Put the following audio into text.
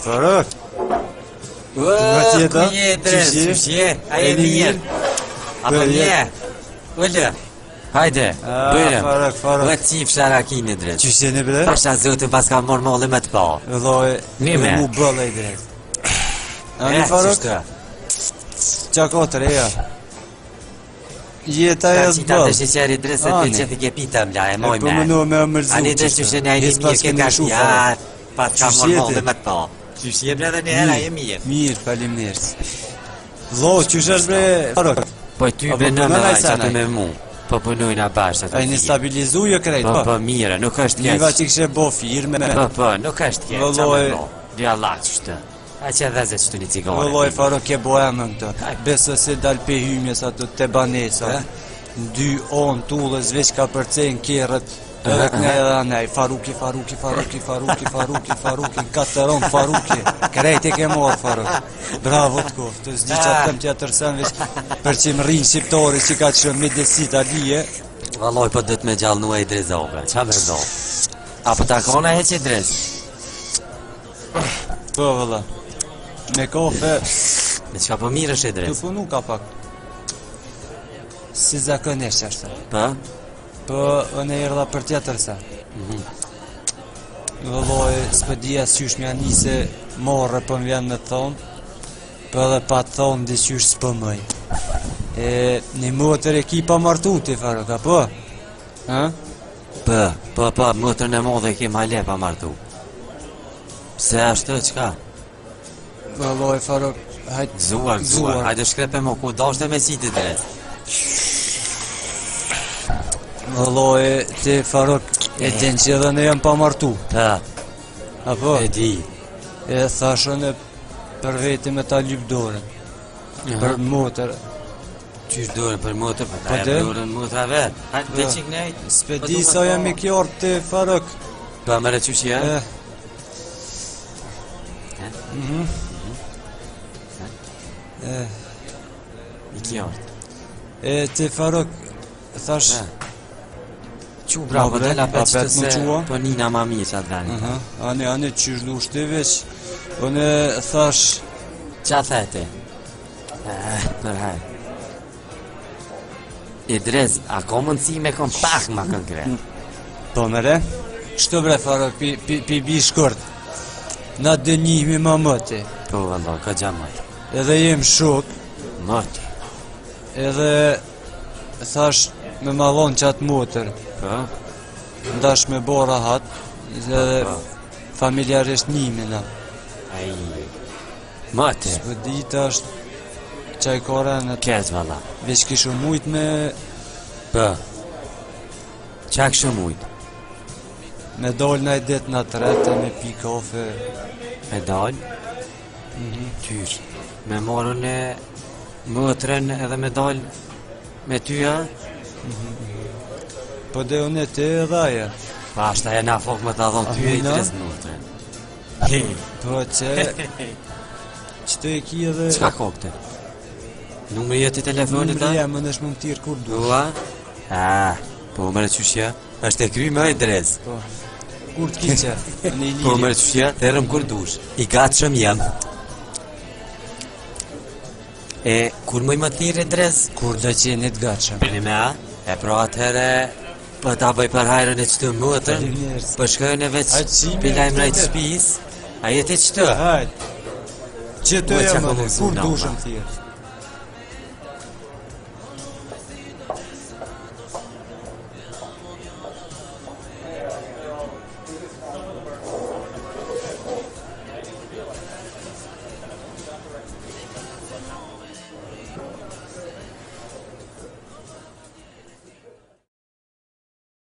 Farok. Ku je dres, qyshje? A je mirë? Apo mje? Ullë, hajde, bërëm. Farok. Vë cip sharakin e dres. Qyshje në bre? Pasha zotën pas ka morë mollë me të pa. Vëlloj, Nime. mu bëllë i drejt. Ani Farok? Qa kotër e ja. Jeta e Ta qita të zbëllë. shqeri dres e të që të kepita mla e moj Po me. më në me mërzu. Ani dres qyshje në ajri mirë ke ka shja. Pas ka morë mollë me të pa. Qyshje bre dhe një hera e mirë. Mirë, falim nërës. Vlo, qysh është bre Farok? Po ty Apo be në me punoj vaj sanaj? qatë me mu. Po punojnë a bashkë atë A i një stabilizu jo krejt, Po, po. po, mire, nuk është Njëva keq. që kështë bo firme. Po, nuk është keq. Vëlloj. Dy Allah qështë. A që edhe zë qëtu një cigare. Vëlloj Farok e boja më këto. Besë se dal pe hymjes ato të banesa. Dy onë tullës veç ka përcejnë kjerët. Edhe këne edhe anej. Faruki, katëron Faruki. Krejt e ke morë Farok. Bravo të koftë. Të zdi që atëm tjetër sen veç për që më rinë shqiptore që ka që medesit alije. Valloj, po dhëtë me gjallë nua i drezove. Qa me do? Apo ta kona he që drez? Po vëlla. Me kofe Me qka po mirë është e të drez? punu ka pak. Si zakonisht ashtë. Po? Po në erdha për tjetër sa. Vëlloj, s'pëdia sysh mja nise morë për më vjen me thonë. Po edhe pa thonë dhe sysh s'pëmëj. E një motër e ki pa martu ti Farok, apo? Ha? Po, motërën e modhe ke ma le pa martu. Pse ashtë të qka? Vëlloj Farok, hajtë Gzuar. Hajde shkrepe mo ku dashte me si të drez. Vëlloj, ti Farok, e din që edhe ne jam pa martu. Po, Apo? e di. E thashën e për veti me ta lyp dorën. Për motër. Qysh dorën për motër, po ta Po e dhe? dorën motra vet. Hajde dhe qik nejt. S'pedi sa jam i kjartë ti Farok. Po, mëre qysh je? I kjartë. E ti Farok, thash... Qu bravo, bre, dhe la pet apet që më se qua? po nina ma mirë që atë veni. Ane, qysh lush ti veç. Une thash... Qa thete? Për hajë. I drez, a ko mundësi me kom pak ma konkret? Po mëre? Kështu bre Farok, pi bi shkurt. Na dënjimi ma mëti. Po, vëllo, ka gjamaj. Edhe jem shok. Moti. Edhe thash me mallon qatë motër. Po? Ndash me bo rahat. Edhe familjarisht njimina. Ai. Moti. Për dita është qaj korenet. Ketë, valla. Veç kishu mujt me... Po. Qa kështë mujt? Me dol na i det na trete, me pi kafe. Me dal? Qysh? Me morën e mëtërën edhe me dal me tyja? Po dhe unë te edhe aja. Pa, ashta e na fok me ta dhonë tyja i Amina? tres mëtërën. Po që... Qëto e ki edhe... Qka kokte? Numëri jeti telefonit ta? Numri jam, më nësh më më tirë kur du. Dua? Po mërë qyshja? Ashtë e kry me e drez. Po. Kur t'kiqe, në i Po liri. mërë qyshja? Therëm kur dush. I gatshëm jam. E, kur mëj më thirë e drez? Kur dhe qenit gatshëm. Bëni me a? E pro atëhere, po ta bëj për hajrën e qëtë mëtër, Faleminderit. po shkojnë e veç Hajt qime, pilajmë rajtë qime. shpis, a jetë e qëtë? Hajt. Që të Ua, qa jam ko edhe, mundësu, kur na, dushëm ma. thirë.